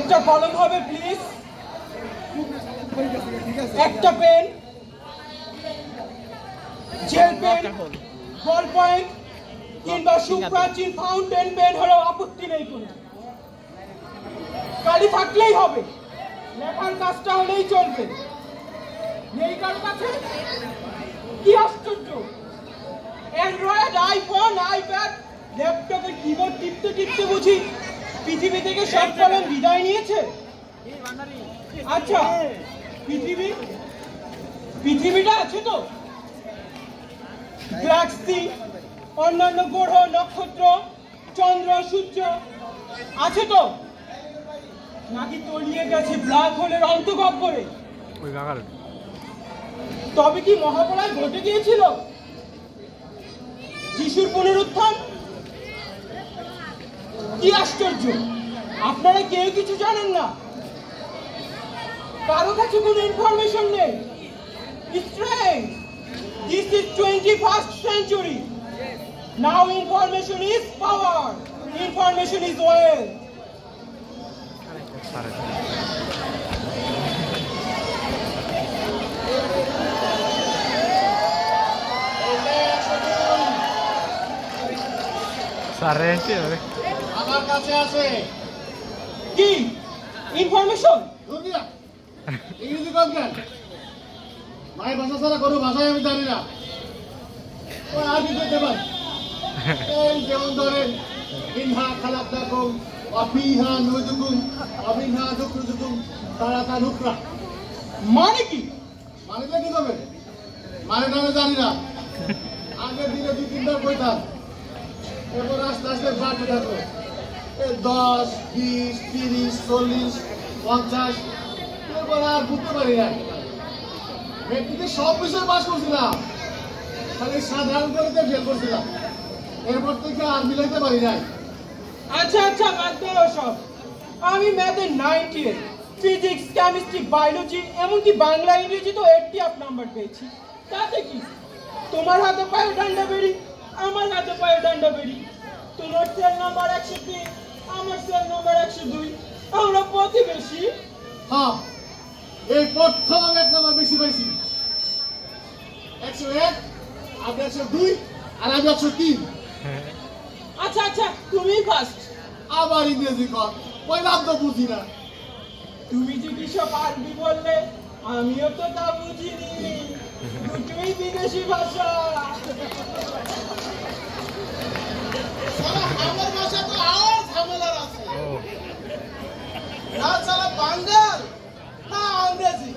একটা কলম হবে প্লিজ, একটা pen, gel pen, ball point কিংবা সুপ্রাচীন ফাউন্টেন পেন হলেও আপত্তি নেই কোনো। কালি থাকলেই হবে, লেখার কাজটা হলেই চলবে। নেই কার কাছে? কি আশ্চর্য! অ্যান্ড্রয়েড, আইফোন, আইপ্যাড, ল্যাপটপে কিবোর্ড টিপতে টিপতে বুঝি পৃথিবী থেকে সব কলম বিদায় নিয়েছে? আচ্ছা, পৃথিবীটা আছে তো? গ্যালাক্সি, অন্যান্য গ্রহ, নক্ষত্র, চন্দ্র, সূর্য আছে তো? নাকি তলিয়ে গেছে ব্ল্যাক হোলের অন্তঃগহ্বরে? তবে কি মহাপ্রলয় ঘটে গিয়েছিল? যিশুর পুনরুত্থান? কি আশ্চর্য, আপনারা কেউ কিছু জানেন না? কারো কাছে কোনো ইনফরমেশন নেই? Strange. This is 21st century. Now information is power. Information is wealth. আমার কাছে আছে কি ইনফরমেশন? ইংরেজি কম কেন? মায়ের ভাষা ছাড়া কোনো ভাষায় আমি জানি না। ওই আগে যেতে পারি, এই যেমন ধরেন ইনহা খালাকাকুম অফিহা নুজুকুম অবিহা দুকরুজুকুম তারাতা নুকরা। মানে কি? মানেটা কি করবে? মানেটা আমি জানি না। আগের দিনে 2-3বার বইতাম, এরপর আস্তে আস্তে বাড়তে থাকো। 10, 20, 30, 40, 50, এরপর আর বুঝতে পারি না। ব্যক্তিতে সব বিষয়ে পাস করছিলাম, খালি সাধারণ গণিতে ফেল করছিলাম। এরপর থেকে আর মিলাইতে পারি নাই। আচ্ছা আচ্ছা, বাদ দাও সব। আমি ম্যাথে 98, ফিজিক্স, কেমিস্ট্রি, বায়োলজি, এমনকি বাংলা ইংরেজি তো 80 নাম্বার পেয়েছি। তাতে কি? তোমার হাতে পায়ে ডান্ডা বেরি, আমার হাতে পায়ে ডান্ডা বেরি। তোমার সেল নাম্বার 103, আমার সেল নাম্বার 102। আমরা প্রতিবেশী। হ্যাঁ, এই প্রথম আমি 1 নাম্বার বেশি পাইছি। 101, আমি 102, আর আমি 103। আচ্ছা আচ্ছা, তুমি ফার্স্ট। আবার ইংরেজি কর, পয়লাম তো বুঝি না। তুমি যদি সব আরবি বললে, আমিও তো তা বুঝিনি। দুটোই বিদেশি ভাষা। আমার ভাষা তো আর ঝামেলার আছে। না সারা বাঙ্গাল, না ইংরেজি,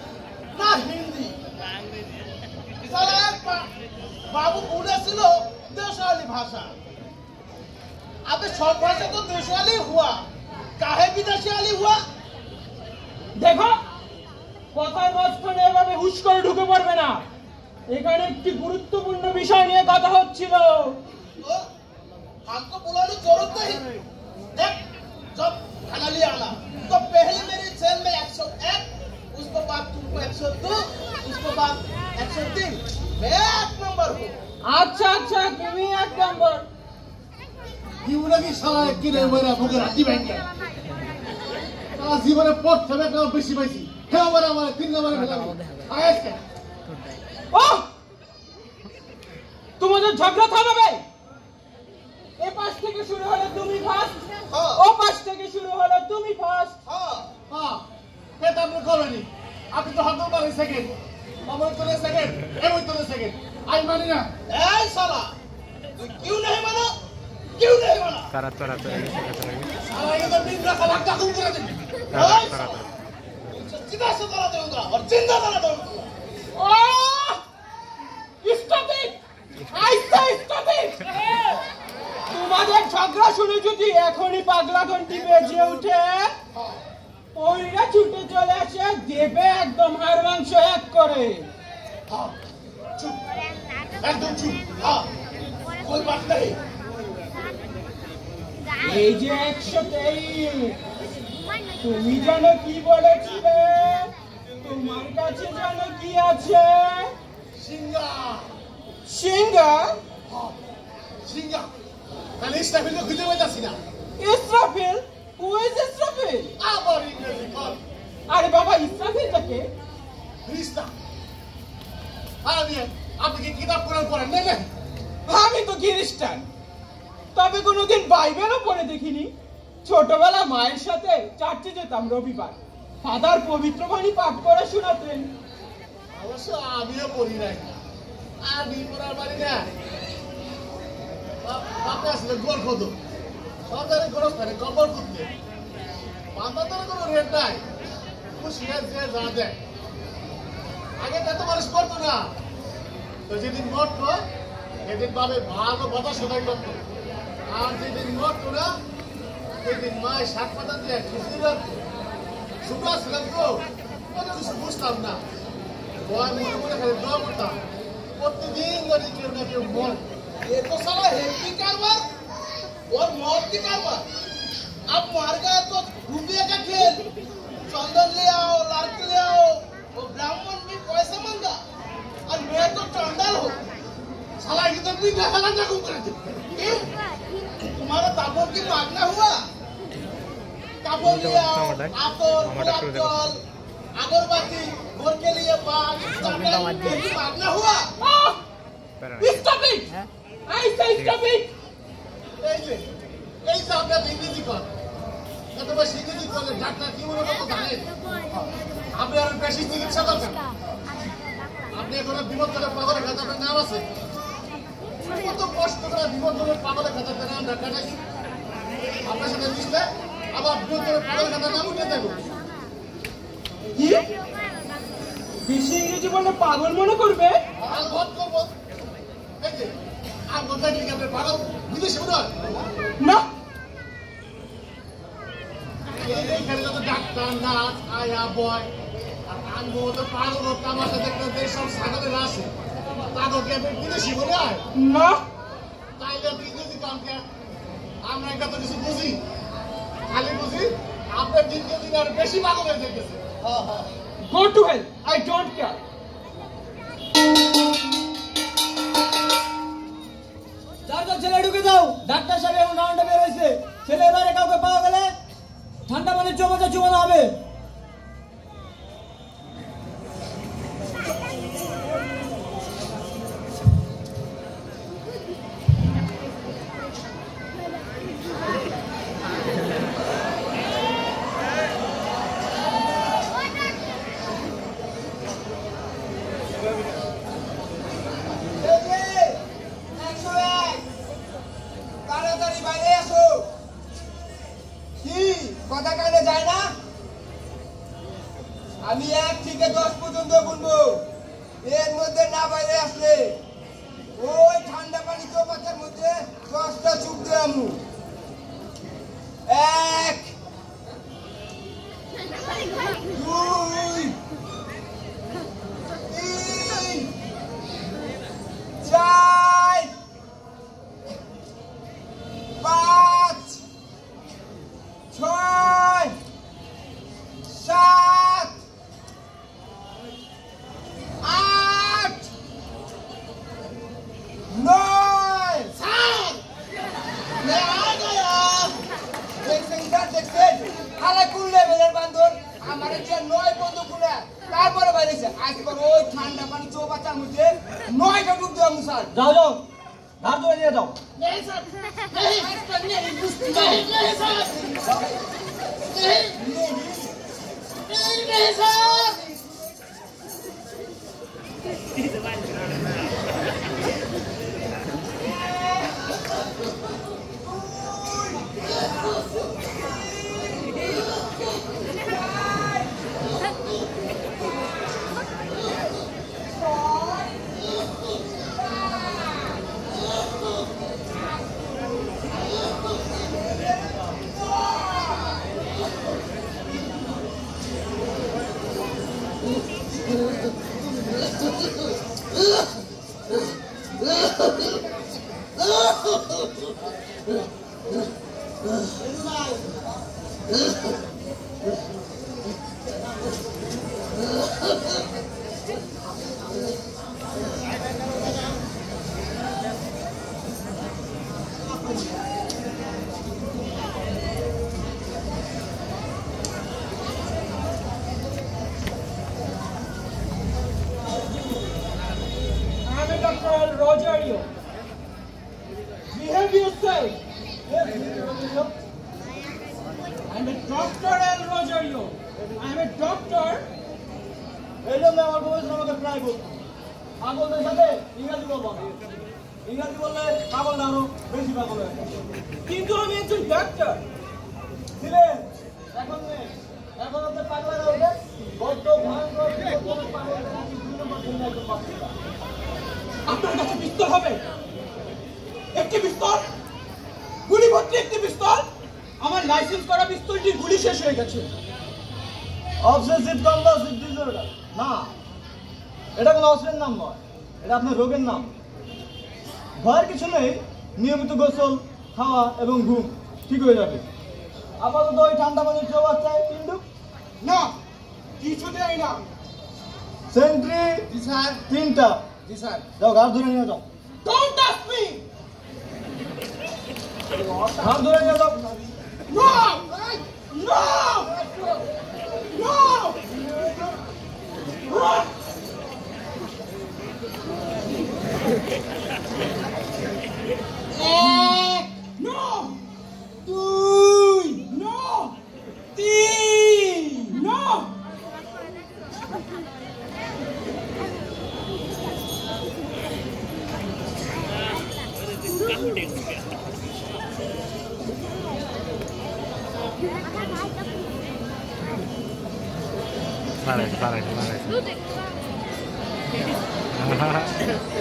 না হিন্দি। বাবু বলেছিল देशवाली भाषा। अब सब भाषा तो देशवाली हुआ, काहे विदेशी हुआ? দেখো, কথার মাঝখানে এভাবে হুশ করে ঢুকে পড়বে না। এখানে একটি গুরুত্বপূর্ণ বিষয় নিয়ে কথা হচ্ছিল। हमको बुलाने की जरूरत नहीं। देख, जब खाना लिया आला, तो पहले मेरी जेल में 101, उसके बाद तुमको 102, उसके बाद 103। मैं 1 नंबर हूँ। আচ্ছা আচ্ছা, তুমি 1 নম্বর। জীবনে কি সারা কিনে মেরা বুকের হাতি ভাঙে। সারা জীবনে পথ থেকে কাউ বেশি পাইছি। হে আমার 3 নম্বরে ফেলাম। আজকে ও, তোমাদের ঝগড়া থামাবে? এ পাশ থেকে শুরু হলো তুমি ফার্স্ট, ও পাশ থেকে শুরু হলো তুমি ফার্স্ট। হ্যাঁ, এটা আপনি করেনি। আপনি তো হাত ধরে সেকেন্ড, আমার তো সেকেন্ড, এই তো সেকেন্ড। आई मानी ना। ऐ साला, तू क्यों नहीं माना? क्यों नहीं माना? सारा साला ये तो दिन रात लगता तुम कर दे। सीधा से तारा दूंगा और जिंदा तारा दूंगा। ओह, stop it! I say stop it! তোমাদের ঝগড়া শুনে যদি এখনই পাগলা ঘন্টি বেজে ওঠে, ওইরা ছুটে চলে আসে, দেবে একদম হাড় মাংস এক করে। हाँ, चुप, एकदम चुप। हाँ, कोई बात नहीं। এই যে 123, তুমি জানো কি বলেছিলে? তোমার কাছে জানো কি আছে? सिंगा। সিংহা? हाँ, सिंगा। তাহলে ইসরাফিল তো খুঁজে পাইতাছি না। ইসরাফিল? Who is Israfil? আবার বাইবেলও পড়ে দেখিনি। ছোটবেলা মায়ের সাথে চার্চে যেতাম রবিবার, ফাদার পবিত্র বাণী পাঠ করে শোনাতেন। অবশ্য আমিও পড়ি নাই, আমি পড়ার পারি না। বাপে আসলে গোল খোদ সরকারি খরচ কবর করতে বান্দাদের কোনো রেট নাই, খুশি যে যা দেয়। আগে এত মানুষ করতো না, তো যেদিন মরতো সেদিন ভাবে ভালো কথা শোনাই করতো, আর যেদিন মরতো না সেদিন মায়ের শাক পাতা দিয়ে খিচুড়ি রাখতো। ছোট আসলাম তো কোনো কিছু বুঝতাম না, ভয় মনে মনে খালি দোয়া করতাম প্রতিদিন যদি কেউ না কেউ মর। ये तो साला हेल्दी कारबार और मौत की कारबार। अब मार गया तो रुपये का खेल, चंदन ले आओ, लाख ले आओ, वो ब्राह्मण भी पैसा मांगा और मैं तो चंडाल हूँ। साला ये तो भी देखा ना जाकू करे थे। तुम्हारा ताबोर की मांगना हुआ, ताबोर ले आओ, आतोर, गुलाब जल, अगरबत्ती, गोर के लिए बाग, चंदन की मांगना हुआ। Stop it! I say stop it! এই যে আপনার ইংরেজি কর, এত বেশি ইংরেজি করলে ডাক্তার কি বলে কত জানেন? আপনি আর বেশি চিকিৎসা দরকার। আপনি এখন বিপজ্জনক পাগলের খাতা আপনার নাম আছে, কত কষ্ট করে বিপজ্জনক পাগলের খাতাতে নাম কাটাইছি। আপনার সাথে মিশলে আবার বিপজ্জনক পাগলের খাতার নাম উঠে দেবো। কি? বেশি ইংরেজি বললে পাগল মনে করবে? আর ভোট করবো এই যে আর কোথায় কি আপনার পাগল বিদেশি মনে হয় না। এইখানে যত ডাক্তার নার্স আয়া বয় আর আনবো তো পাগল তামাশা দেখতে যেসব ছাগলের আসে তাদেরকে আপনি বিদেশি মনে হয় না। তাইলে আপনি ইংরেজি কামকে আমরা একটা তো কিছু বুঝি, খালি বুঝি আপনার দিনকে দিন আর বেশি পাগল হয়ে যেতেছে। Go to hell! I don't care! চারজন ছেলে ঢুকে দাও, ডাক্তার সাহেব এখন রাউন্ডে বের হয়েছে। ছেলে এবারে কাউকে পাওয়া গেলে ঠান্ডা পানির চোখে চুমানো হবে। তাড়াতাড়ি বাইরে আসো। কি কথা কানে যায় না? আমি 1 থেকে 10 পর্যন্ত গুনবো, এর মধ্যে না বাইরে আসলে ওই ঠান্ডা পানি চৌপাতার মধ্যে 10টা চুপ দেবো। 1 2 3 4 5 6 7 8 9 স্যার मैं आ गया। দেখছেন হালা কোন লেভেলের বান্দর আমারে যে 9 পর্যন্ত গুলা তারপরে বাইরেছে। আজকাল ওই ঠান্ডা পানি চৌবাচ্চার মধ্যে 9টা ডুব দেওয়া মুসার। যাও যাও, ধার ধরে নিয়ে যাও। नहीं सर नहीं नहीं नहीं सर नहीं नहीं sir I'm Dr. Rogerio. Behave yourself. I'm a Dr. El Rosario. I'm a doctor. এই জন্য আমার বয়স আমাকে প্রায় বলতো পাগলদের সাথে ইংরাজি বলবো ইংরাজি বললে পাগল না আরো বেশি পাগল হয়ে যায়। কিন্তু আমি একজন ডাক্তার। ছিলেন এখন নেই এখন আপনার পাগলারা ওঠে বড্ড ভয়ঙ্কর বিপজ্জনক পাগলদের নাকি 2 নম্বর দিন একজন বাচ্চা আপনার কাছে পিস্তল হবে? একটি পিস্তল? গুলি ভর্তি একটি পিস্তল? আমার লাইসেন্স করা পিস্তলটির গুলি শেষ হয়ে গেছে। অবসেসিভ কম্পালসিভ ডিসঅর্ডার না, এটা কোনো অস্ত্রের নাম নয়, এটা আপনার রোগের নাম। ভয়ের কিছু নেই, নিয়মিত গোসল খাওয়া এবং ঘুম ঠিক হয়ে যাবে। আপাতত ওই ঠান্ডা পানির চৌবাচ্চায় কিন্তু না, কিছুতেই না। সেন্ট্রি জি স্যার। 3টা। জি স্যার। যাও ঘাট ধরে নিয়ে যাও, Don't touch me! ঘাট ধরে নিয়ে যাও। No! No! No! No! Two! No! Three! No!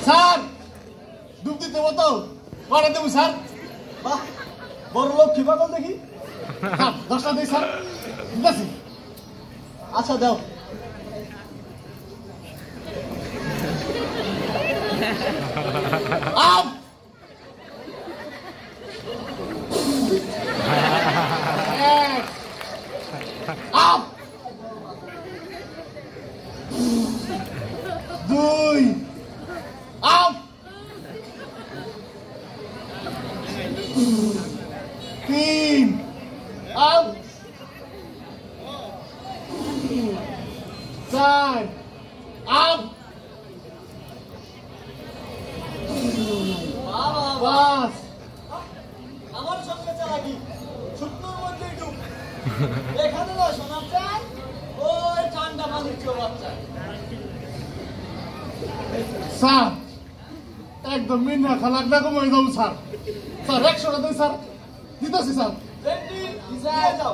Sir ডুব দিতে মতো পরে দেবো স্যার। বাহ, বড় লক্ষ্মী পাগল দেখি। স্যার 10টা দিই স্যার। ঠিক আছে। আচ্ছা দাও। Up up 2 up 3 up 4 up 5 আমার সঙ্গে চালাকি শুকনোর মধ্যে ডুব এখানে না শোনার চাই ওই ঠান্ডা পানির চৌবাচ্চায়। স্যার একদম মিনা খালাক না কমে যাবো স্যার। স্যার 100টা দিন স্যার। দিতেছি স্যার। সেন্ট্রি দিয়ে যাও।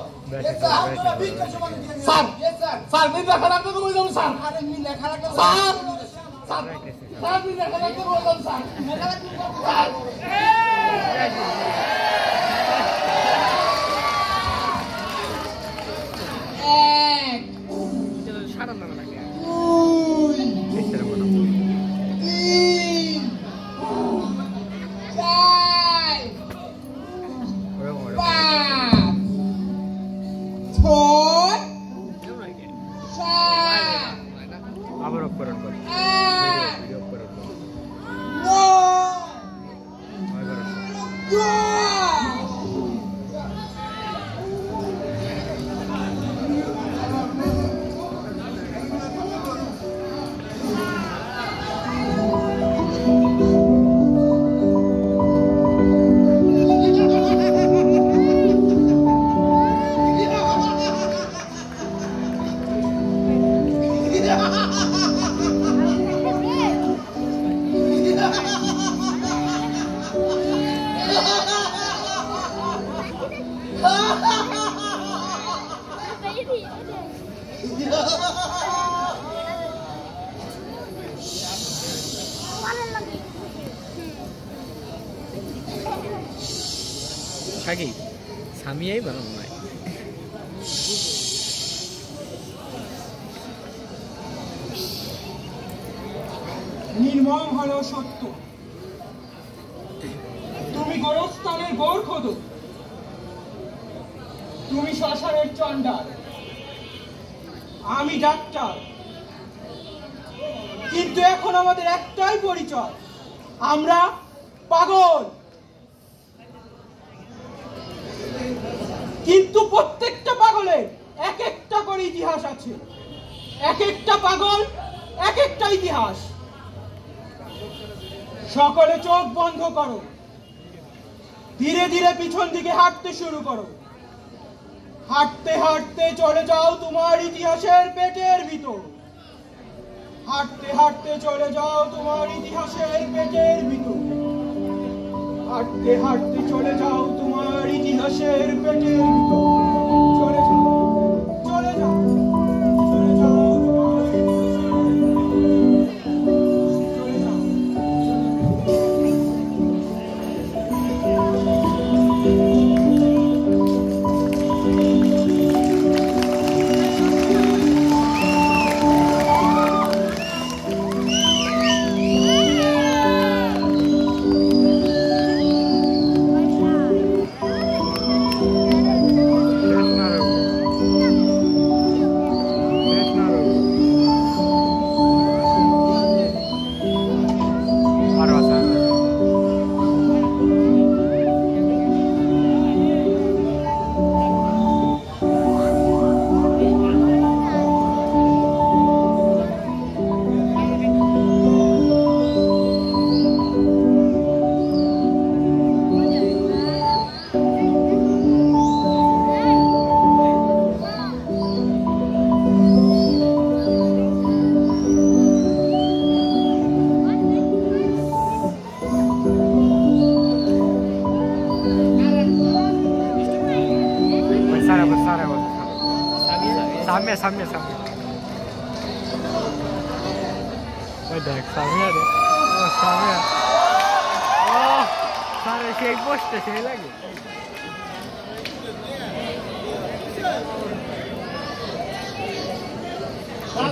স্যার তোরা 20টা সমান দিয়ে দিও। স্যার স্যার স্যার মিনা খালাক না কমে যাবো স্যার। আরে মিনা খারাপ না স্যার স্যার স্যার মিনা খালাক না কমে যাবো স্যার। স্যার আবার অপকরণ কর ভিডিও অপকরণ কর সাকি সামিয়াই বানানো নয় নির্মম হলো সত্য। তুমি গোরস্থানের গোর খোদো, তুমি শ্মশানের চণ্ডাল, আমি ডাক্তার। কিন্তু এখন আমাদের একটাই পরিচয়, আমরা পাগল। কিন্তু প্রত্যেকটা পাগলের এক একটা করে ইতিহাস আছে, এক একটা পাগল এক একটা ইতিহাস। সকলে চোখ বন্ধ করো, ধীরে ধীরে পিছন দিকে হাঁটতে শুরু করো। হাঁটতে হাঁটতে চলে যাও তোমার ইতিহাসের পেটের ভিতর। হাঁটতে হাঁটতে চলে যাও তোমার ইতিহাসের পেটের ভিতর। হাঁটতে হাঁটতে চলে যাও তোমার ইতিহাসের পেটের ভিতর। চলে যাও, চলে যাও, চলে যাও তোমার চলে যাও। সামনে ওই দেখ সামনে রে ও সামনে ও সারে সেই বসতে সেই লাগে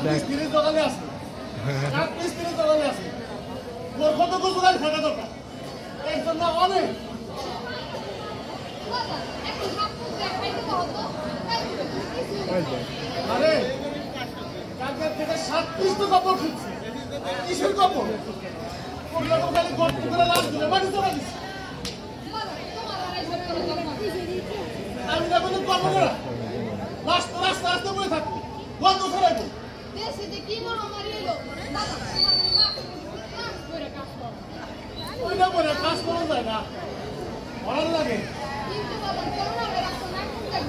দেখ স্ত্রী দোকানে আছে স্ত্রী দোকানে আছে ওর কত কিছু গাড়ি থাকা দরকার একজন না অনেক আরে কালকের থেকে 7 পিস তো কাপড় কিনছে কিসের কাপড় ওরকম খালি গর্ত করে লাল দিলে বাড়ি চলে দিচ্ছে আমি না কোনো কাপড় না রাস্তা রাস্তা রাস্তা বলে থাকবো বন্ধ ছড়াইবো দেশে যে কি মহামারী এলো দাদা ওইটা করে কাজ করা যায় না ভালো লাগে কিন্তু বাবা করোনা ভাইরাস না করতে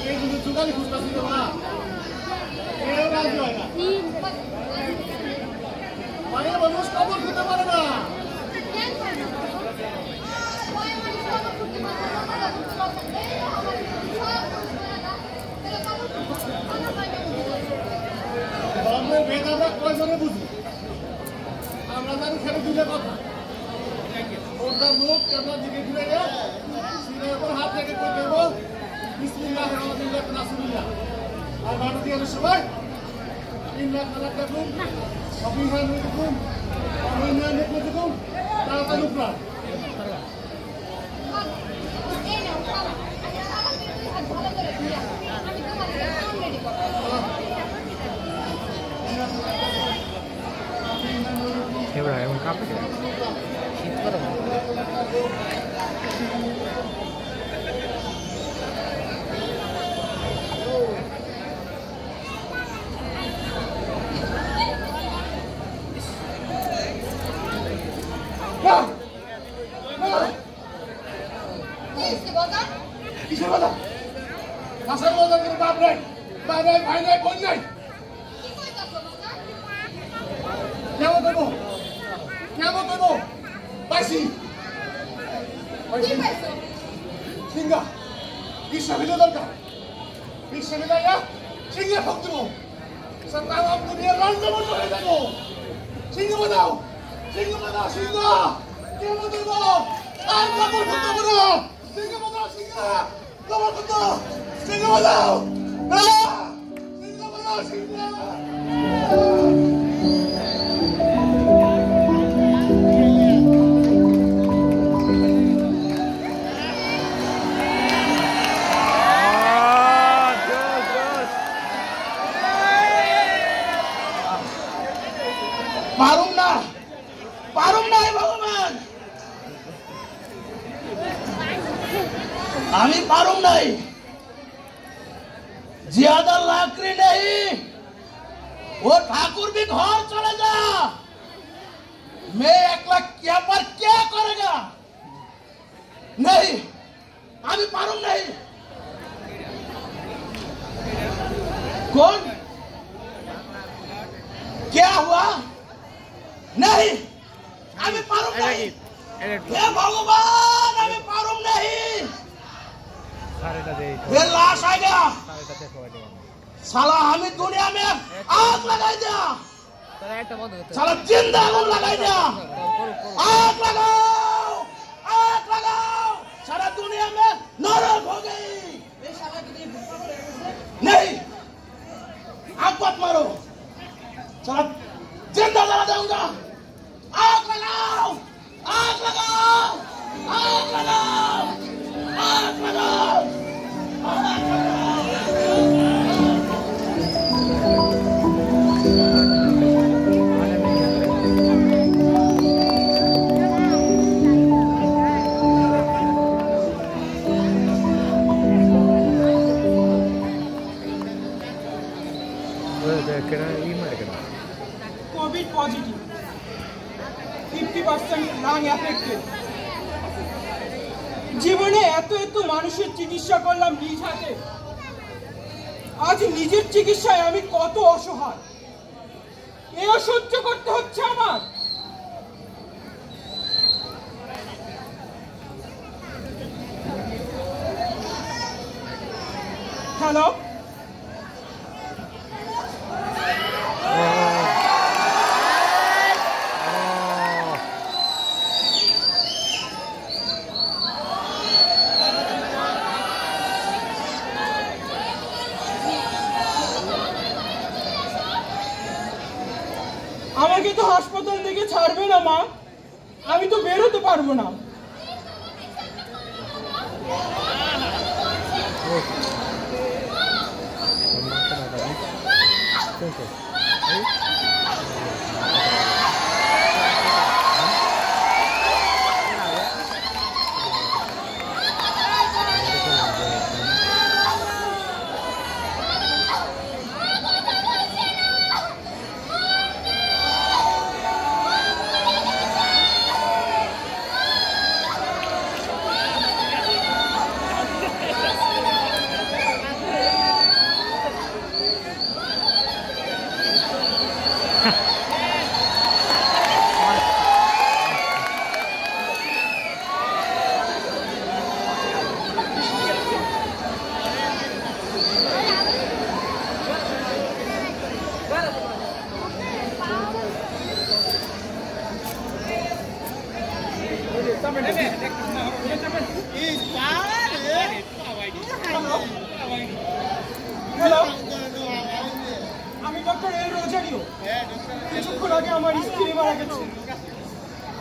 এইগুলো চুকালি খুঁজতে ছিল না এও রাজি হয় না মানে মানুষ কাপড় খেতে পারে না ধর্মের ভেদ আমরা কয়জনে বুঝি আমরা জানি খেলে দুটো কথা ওটার মুখ কেমন দিকে ঘুরে গেল সিনের উপর হাত রেখে করে দেব বিসমিল্লাহ রহমানিল্লাহ নাসুলিল্লাহ আর বাড়ি দিয়ে সবাই ইন্না খালাকাকুম অবিহা নকুম অবিহা নকুম তাড়াতাড়ি উপরা এই নাও বাবা আমি সারা দিন হাত ভালো করে দিয়া আমি তোমার কাম রেডি করব এবার এমন কাপড় শীত করে কিসের কথা ভাষা বলতে গেলে বাপ নাই ভাই নাই বোন নাই কেমন দেবো পাইছি সিঙ্গা বিশ্ববিদ্যালয় দরকার বিশ্ববিদ্যালয় সিঙ্গা ভোগ দেবো সরকার দুনিয়ার রাজনীতি হয়ে যাবো সিঙ্গা বাজাও সিঙ্গা কেমন দেবো আর কাপড় করতে পারো সিঙ্গা বাজাও কাপড় করতে সিঙ্গা বাজাও সিঙ্গা পারুম না ভগবান আমি पारूं नहीं ज्यादा लाकड़ी नहीं वो ठाकुर भी घर चले जा मैं अकेला क्या पर क्या करेगा नहीं अभी पारूं नहीं कौन? क्या हुआ? नहीं, আমি পারুম नहीं। हे भगवान, আমি পারুম नहीं। ये लाश आ गया। साला हमें दुनिया में आग लगाई दिया। साला जिंदा आग लगाई दिया। आग लगाओ, आग लगाओ। सारा दुनिया में नरक हो गई। नहीं, आग मत मारो। साला जिंदा जला दूंगा। आग लगाओ, आग लगाओ, आग लगाओ, आग लगाओ, आग लगाओ। Covid positive, 50% lung affected. জীবনে এত এত মানুষের চিকিৎসা করলাম নিজ হাতে, আজ নিজের চিকিৎসায় আমি কত অসহায়, এও সহ্য করতে হচ্ছে আমার। হ্যালো, আমাকে তো হাসপাতাল থেকে ছাড়বে না মা, আমি তো বেরোতে পারবো না। হ্যালো, আমি ডক্টর এল রোজারিও। কিছুক্ষণ আগে আমার স্ত্রী মারা গেছে।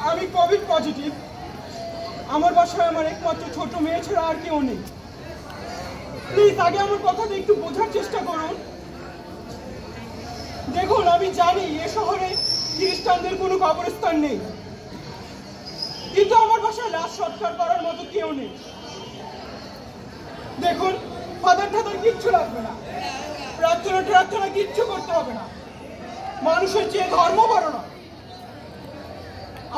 আমি কোভিড পজিটিভ। আমার বাসায় আমার একমাত্র ছোট মেয়ে ছাড়া আর কেউ নেই। প্লিজ আগে আমার কথাটা একটু বোঝার চেষ্টা করুন। দেখুন, আমি জানি এ শহরে খ্রিস্টানদের কোনো কবরস্থান নেই, কিন্তু আমার বাসায় লাশ সৎকার করার মতো কেউ নেই। দেখুন, ফাদার ঠাদার কিচ্ছু লাগবে না, প্রার্থনা কিচ্ছু করতে হবে না, মানুষের চেয়ে ধর্ম বড় না।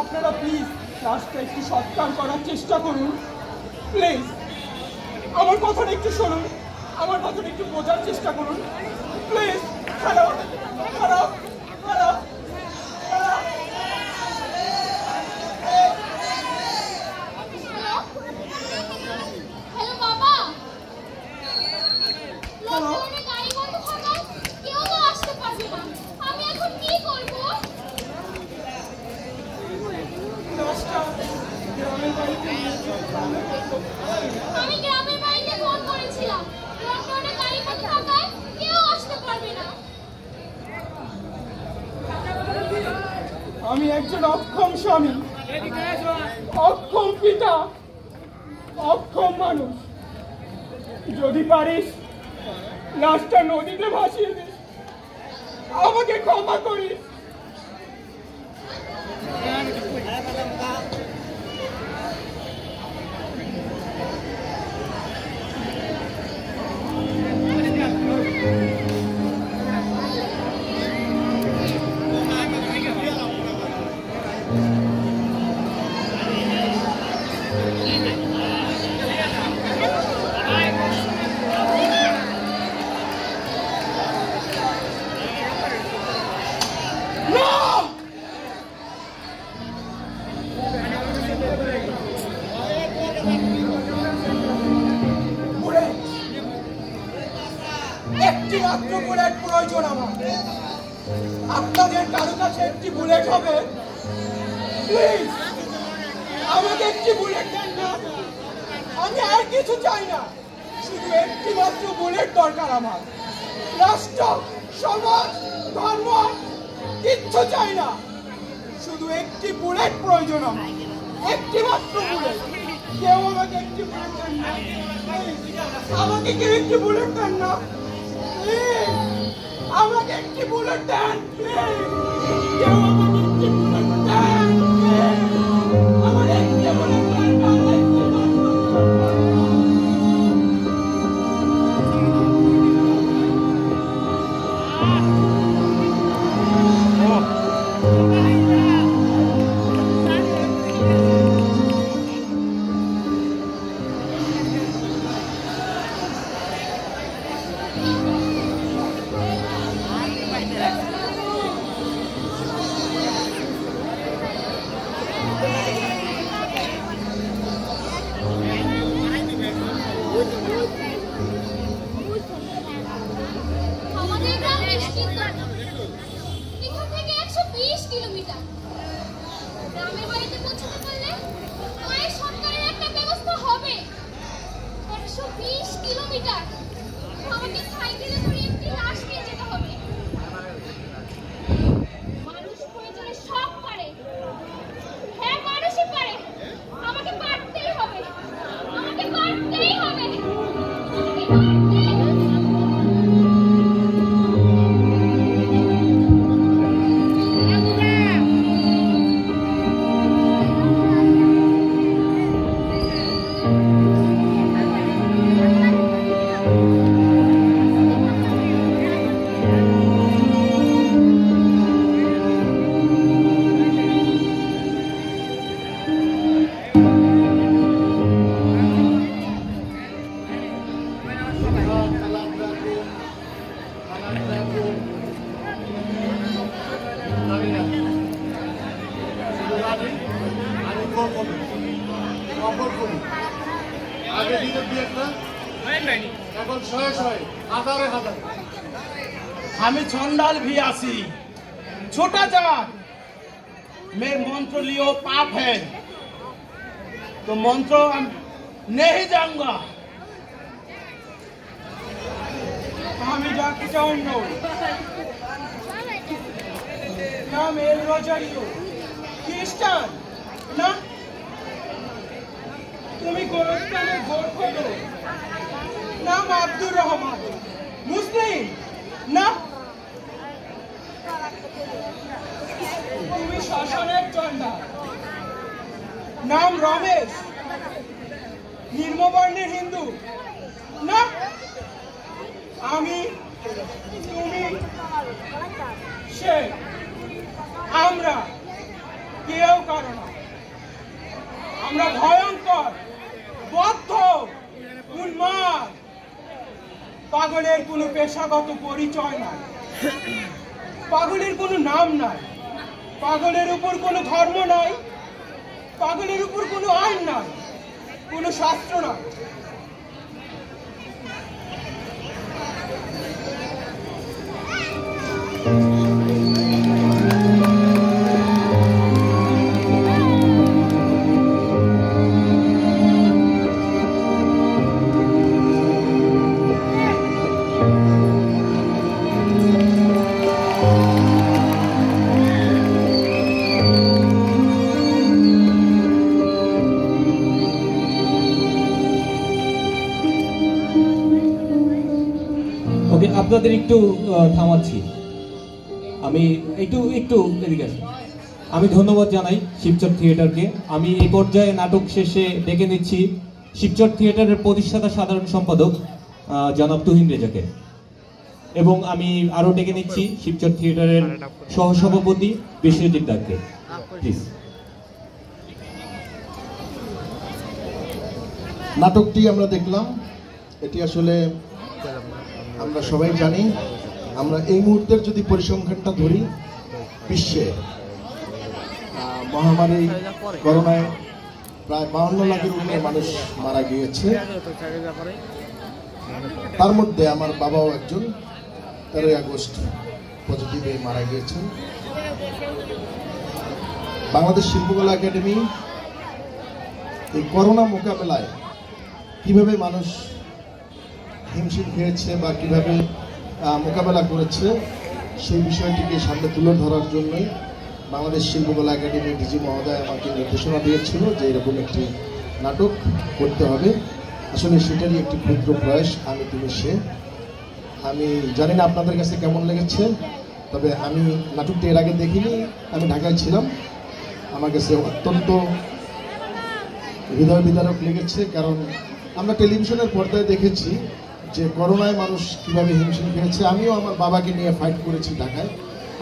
আপনারা প্লিজ লাশটা একটু সৎকার করার চেষ্টা করুন। প্লিজ আমার কথাটা একটু শুনুন, আমার কথাটা একটু বোঝার চেষ্টা করুন please. Hello hello hello hello, hello বাবা, হ্যালো। লকডাউনে গাড়ি বন্ধ থাকায় কেউ তো আসতে পারবে না, আমি এখন কি করব? লাশটা গ্রামের বাড়িতে নিয়ে যেতে হবে। আমি গ্রামের বাড়িতে ফোন করেছিলাম, লকডাউনে গাড়ি বন্ধ থাকায় কেউ আসতে পারবে না। আমি একজন অক্ষম স্বামী, অক্ষম পিতা, অক্ষম মানুষ। যদি পারিস লাশটা নদীতে ভাসিয়ে দিস, আমাকে ক্ষমা করিস। একটি মাত্র বুলেট প্রয়োজন আমার। আপনাদের কারো কাছে একটি বুলেট হবে? প্লিজ আমাকে একটি বুলেট দেন না, আমি আর কিছু চাই না, শুধু একটি মাত্র বুলেট দরকার আমার। রাষ্ট্র, সমাজ, ধর্ম কিচ্ছু চাই না, শুধু একটি বুলেট প্রয়োজন আমার, একটি মাত্র বুলেট। কেউ আমাকে একটি বুলেট দেন না, আমাকে কেউ একটি বুলেট দেন না, আমাকে একটি বুলেট দেন, কেউ আমাকে একটি বুলেট দেন, আমার একটি বুলেট দরকার, একটি আমাদের গ্রাম নিশ্চিন্ত এখান থেকে 120 কিলোমিটার। গ্রামের বাড়িতে পৌঁছতে পারলে মায়ের সরকারের একটা ব্যবস্থা হবে। 120 কিলোমিটার আমাকে সাইকেলে করে একটি লাশ নিয়ে যেতে হবে। মানুষ প্রয়োজনে সব পারে, হ্যাঁ মানুষই পারে, আমাকে পারতেই হবে, আমাকে পারতেই হবে, আমাকে পারতেই হবে। আমি चंडाल भी आसी, छोटा जाट, मैं मंत्र लियो पाप है, तो मंत्र नहीं जाऊंगा। আমি ডাকতে চাই না, নাম এল রোজারিও, খ্রিস্টান না? তুমি গোরস্থানের গোট হলো, নাম আব্দুর রহমান, মুসলিম না? তুমি শাসনের চন্ডা, নাম রমেশ, নিম্নবর্ণের হিন্দু না? আমি, তুমি, সে, আমরা কেউ কারো না। আমরা ভয়ঙ্কর, বদ্ধ, উন্মাদ। পাগলের কোনো পেশাগত পরিচয় নাই, পাগলের কোনো নাম নাই, পাগলের উপর কোনো ধর্ম নাই, পাগলের উপর কোনো আইন নাই, কোনো শাস্ত্র নাই। আপনাদের একটু থামাচ্ছি, আমি একটু এদিকে আসি। আমি ধন্যবাদ জানাই শিবচর থিয়েটারকে। আমি এই পর্যায়ে নাটক শেষে ডেকে নিচ্ছি শিবচর থিয়েটারের প্রতিষ্ঠাতা সাধারণ সম্পাদক জনাব তুহিন রেজাকে, এবং আমি আরো ডেকে নিচ্ছি শিবচর থিয়েটারের সহসভাপতি বিশ্বজিৎ দাকে। প্লিজ। নাটকটি আমরা দেখলাম, এটি আসলে আমরা সবাই জানি, আমরা এই মুহূর্তের যদি পরিসংখ্যানটা ধরি, বিশ্বে মহামারী করোনায় প্রায় 52 লাখের উপরে মানুষ মারা গিয়েছে। তার মধ্যে আমার বাবাও একজন, 13ই আগস্ট পজিটিভে মারা গিয়েছেন। বাংলাদেশ শিল্পকলা একাডেমি এই করোনা মোকাবেলায় কিভাবে মানুষ হিমশিম খেয়েছে বা কিভাবে মোকাবেলা করেছে সেই বিষয়টিকে সামনে তুলে ধরার জন্যই বাংলাদেশ শিল্পকলা একাডেমি ডিজি মহোদয় আমাকে নির্দেশনা দিয়েছিল যে এরকম একটি নাটক করতে হবে। আসলে সেটারই একটি ক্ষুদ্র প্রয়াস আমি তুমি সে। আমি জানি না আপনাদের কাছে কেমন লেগেছে, তবে আমি নাটকটি এর আগে দেখিনি, আমি ঢাকায় ছিলাম। আমার কাছে অত্যন্ত হৃদয় বিদারক লেগেছে, কারণ আমরা টেলিভিশনের পর্দায় দেখেছি যে করোনায় মানুষ কীভাবে হিমশিম খেয়েছে। আমিও আমার বাবাকে নিয়ে ফাইট করেছি ঢাকায়,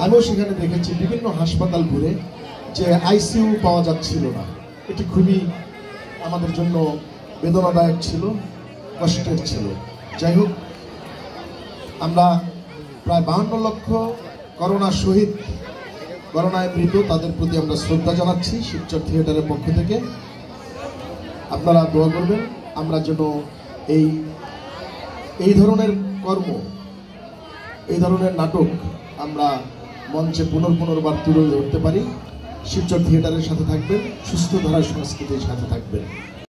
আমিও সেখানে দেখেছি বিভিন্ন হাসপাতাল ঘুরে যে আইসিইউ পাওয়া যাচ্ছিল না। এটি খুবই আমাদের জন্য বেদনাদায়ক ছিল, কষ্টের ছিল। যাই হোক, আমরা প্রায় 52 লক্ষ করোনা শহীদ, করোনায় মৃত, তাদের প্রতি আমরা শ্রদ্ধা জানাচ্ছি শিবচর থিয়েটারের পক্ষ থেকে। আপনারা দোয়া করবেন আমরা যেন এই ধরনের কর্ম, এই ধরনের নাটক আমরা মঞ্চে পুনর্বার তুলে ধরতে পারি। শিবচর থিয়েটারের সাথে থাকবেন, সুস্থ ধারার সংস্কৃতির সাথে থাকবেন।